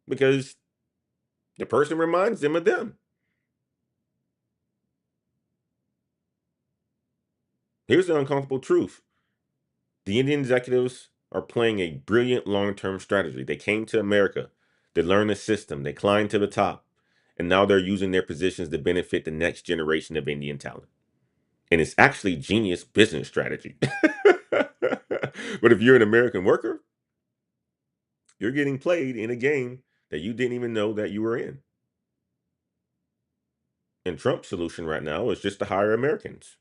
because the person reminds them of them. Here's the uncomfortable truth: the Indian executives are playing a brilliant long term strategy. They came to America, they learned the system, they climbed to the top, and now they're using their positions to benefit the next generation of Indian talent. And it's actually genius business strategy. But if you're an American worker, you're getting played in a game that you didn't even know that you were in. And Trump's solution right now is just to hire Americans.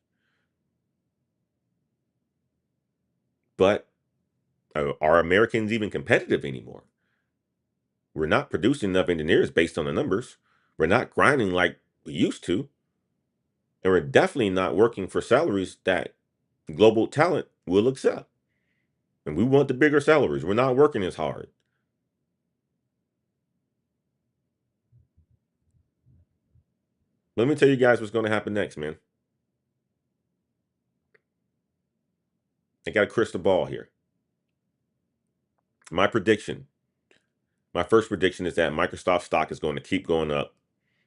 But are Americans even competitive anymore? We're not producing enough engineers based on the numbers. We're not grinding like we used to. And we're definitely not working for salaries that global talent will accept. And we want the bigger salaries. We're not working as hard. Let me tell you guys what's going to happen next, man. I got a crystal ball here. My prediction, my first prediction is that Microsoft stock is going to keep going up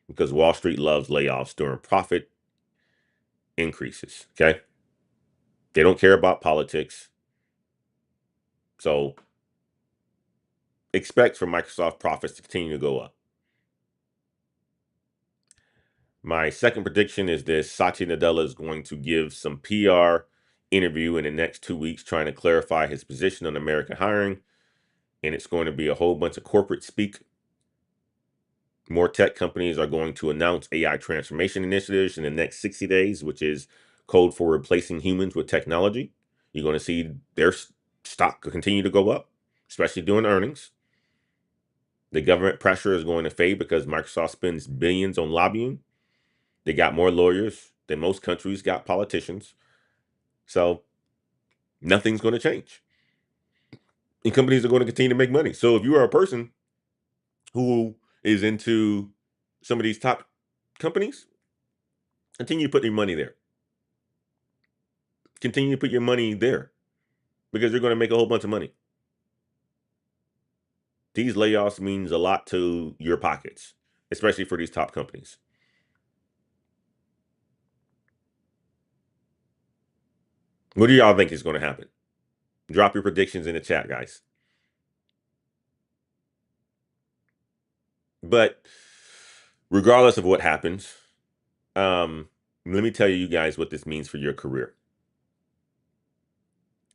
because Wall Street loves layoffs during profit increases. Okay. They don't care about politics. So expect for Microsoft profits to continue to go up. My second prediction is this: Satya Nadella is going to give some PR interview in the next 2 weeks trying to clarify his position on American hiring. And it's going to be a whole bunch of corporate speak. More tech companies are going to announce AI transformation initiatives in the next 60 days, which is code for replacing humans with technology. You're going to see their stock continue to go up, especially during earnings. The government pressure is going to fade because Microsoft spends billions on lobbying. They got more lawyers than most countries got politicians. So nothing's going to change. And companies are going to continue to make money. So if you are a person who is into some of these top companies, continue to put your money there. Continue to put your money there because you're going to make a whole bunch of money. These layoffs means a lot to your pockets, especially for these top companies. What do y'all think is going to happen? Drop your predictions in the chat, guys. But regardless of what happens, let me tell you guys what this means for your career.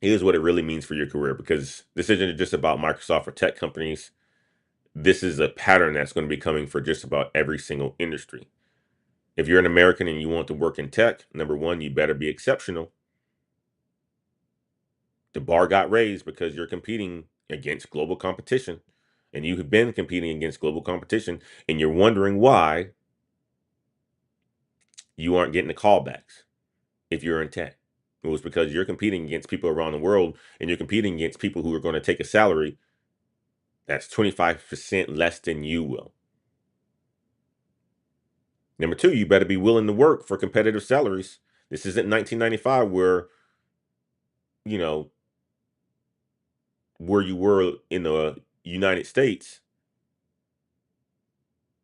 Here's what it really means for your career, because this isn't just about Microsoft or tech companies. This is a pattern that's going to be coming for just about every single industry. If you're an American and you want to work in tech, number one, you better be exceptional. The bar got raised because you're competing against global competition, and you have been competing against global competition, and you're wondering why you aren't getting the callbacks if you're in tech. It was because you're competing against people around the world, and you're competing against people who are going to take a salary that's 25% less than you will. Number two, you better be willing to work for competitive salaries. This isn't 1995 where, you know, where you were in the United States,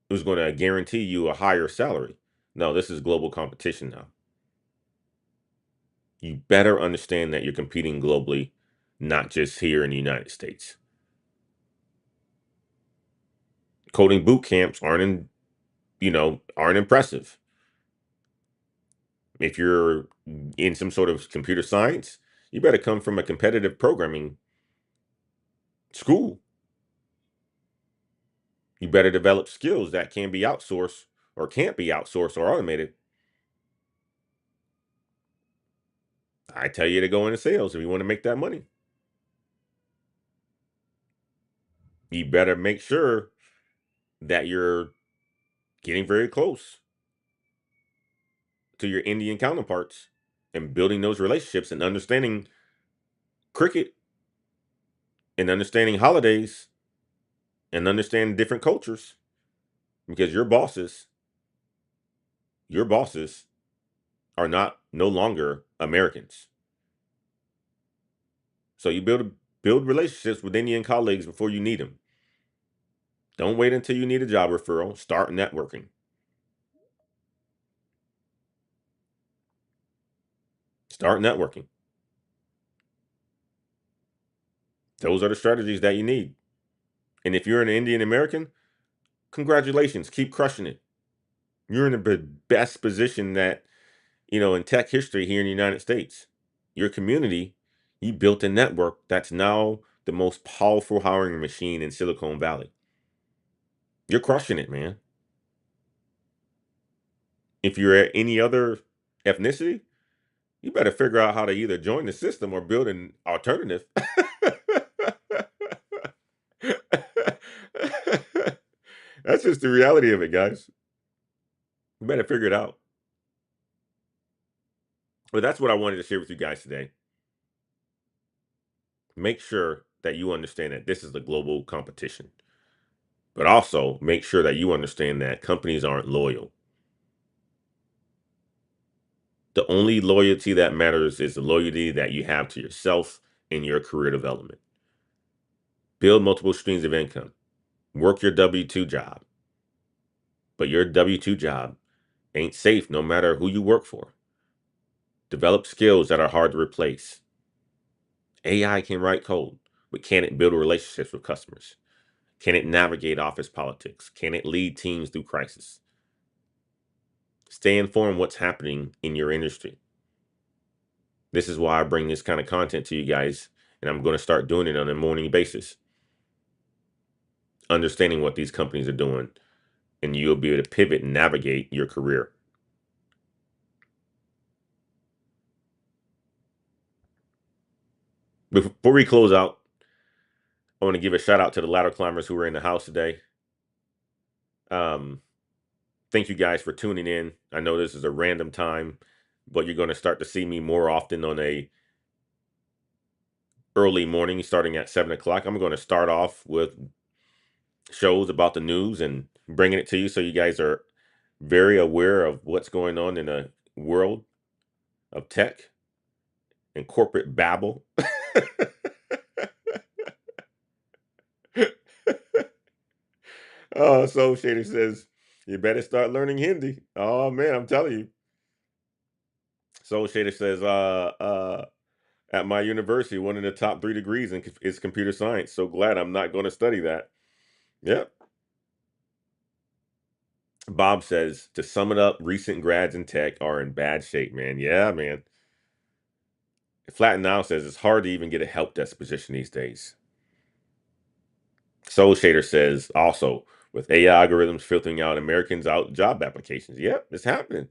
it was going to guarantee you a higher salary. No, this is global competition now. You better understand that you're competing globally, not just here in the United States. Coding boot camps aren't impressive. If you're in some sort of computer science, you better come from a competitive programming school. You better develop skills that can be outsourced or can't be outsourced or automated. I tell you to go into sales if you want to make that money. You better make sure that you're getting very close to your Indian counterparts and building those relationships and understanding cricket and understanding holidays and understanding different cultures, because your bosses are not no longer Americans. So you Build relationships with Indian colleagues before you need them. Don't wait until you need a job referral. Start networking. Start networking. Those are the strategies that you need. And if you're an Indian American, congratulations. Keep crushing it. You're in the best position that, in tech history here in the United States. Your community, you built a network that's now the most powerful hiring machine in Silicon Valley. You're crushing it, man. If you're at any other ethnicity, you better figure out how to either join the system or build an alternative. That's just the reality of it, guys. You better figure it out. But that's what I wanted to share with you guys today. Make sure that you understand that this is the global competition. But also make sure that you understand that companies aren't loyal. The only loyalty that matters is the loyalty that you have to yourself and your career development. Build multiple streams of income. Work your W 2 job. But your W 2 job ain't safe no matter who you work for. Develop skills that are hard to replace. AI can write code, but can it build relationships with customers? Can it navigate office politics? Can it lead teams through crisis? Stay informed what's happening in your industry. This is why I bring this kind of content to you guys, and I'm going to start doing it on a morning basis. Understanding what these companies are doing, and you'll be able to pivot and navigate your career. Before we close out, I want to give a shout out to the ladder climbers who were in the house today. Um, Thank you guys for tuning in. I know this is a random time, but you're going to start to see me more often on a early morning, starting at 7 o'clock. I'm going to start off with shows about the news and bringing it to you, so you guys are very aware of what's going on in the world of tech and corporate babble. Oh, Soul Shader says, you better start learning Hindi. Oh man, I'm telling you. Soul Shader says, at my university, one of the top 3 degrees is computer science. So glad I'm not going to study that. Yep. Bob says, to sum it up, recent grads in tech are in bad shape, man. Yeah, man. Flatten Now says it's hard to even get a help desk position these days. Soul Shader says also, with AI algorithms filtering out Americans out job applications. Yep, it's happening.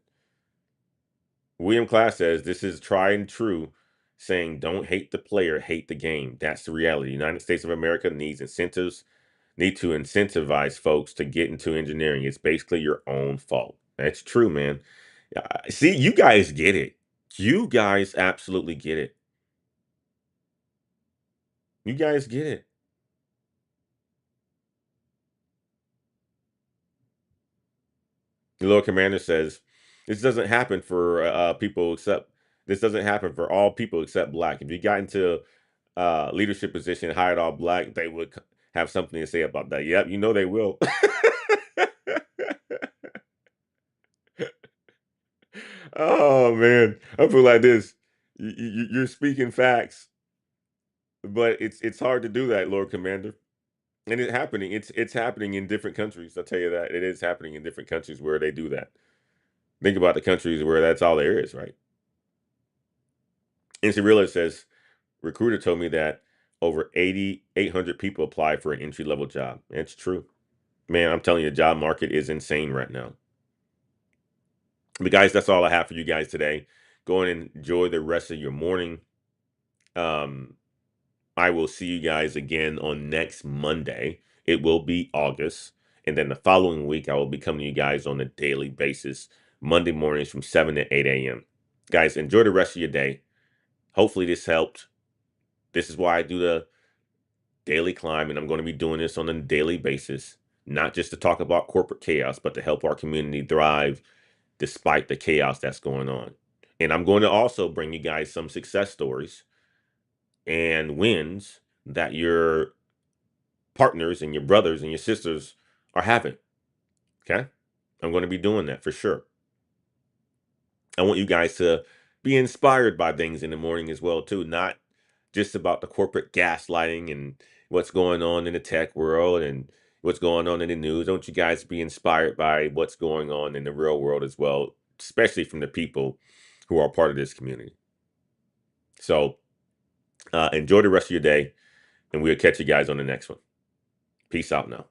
William Class says this is tried and true, saying don't hate the player, hate the game. That's the reality. The United States of America need to incentivize folks to get into engineering. It's basically your own fault. That's true, man. See, you guys get it. You guys absolutely get it. You guys get it. The Lord Commander says this doesn't happen for people except this doesn't happen for all people except black. If you got into leadership position, hired all black, they would have something to say about that. Yep, you know they will. Oh man, I feel like this. You're speaking facts, but it's hard to do that, Lord Commander. And it's happening. It's happening in different countries. I'll tell you that it is happening in different countries where they do that. Think about the countries where that's all there is, right? And Cirilla says, recruiter told me that over 800 people apply for an entry level job. It's true. Man, I'm telling you, the job market is insane right now. But guys, that's all I have for you guys today. Go and enjoy the rest of your morning. Um, I will see you guys again on next Monday. It will be August. And then the following week, I will be coming to you guys on a daily basis, Monday mornings from 7 to 8 a.m. Guys, enjoy the rest of your day. Hopefully, this helped. This is why I do the daily climb, and I'm going to be doing this on a daily basis, not just to talk about corporate chaos, but to help our community thrive despite the chaos that's going on. And I'm going to also bring you guys some success stories and wins that your partners and your brothers and your sisters are having. Okay? I'm going to be doing that for sure. I want you guys to be inspired by things in the morning as well too, not just about the corporate gaslighting and what's going on in the tech world and what's going on in the news. I want you guys to be inspired by what's going on in the real world as well, especially from the people who are part of this community. So enjoy the rest of your day, and we'll catch you guys on the next one. Peace out now.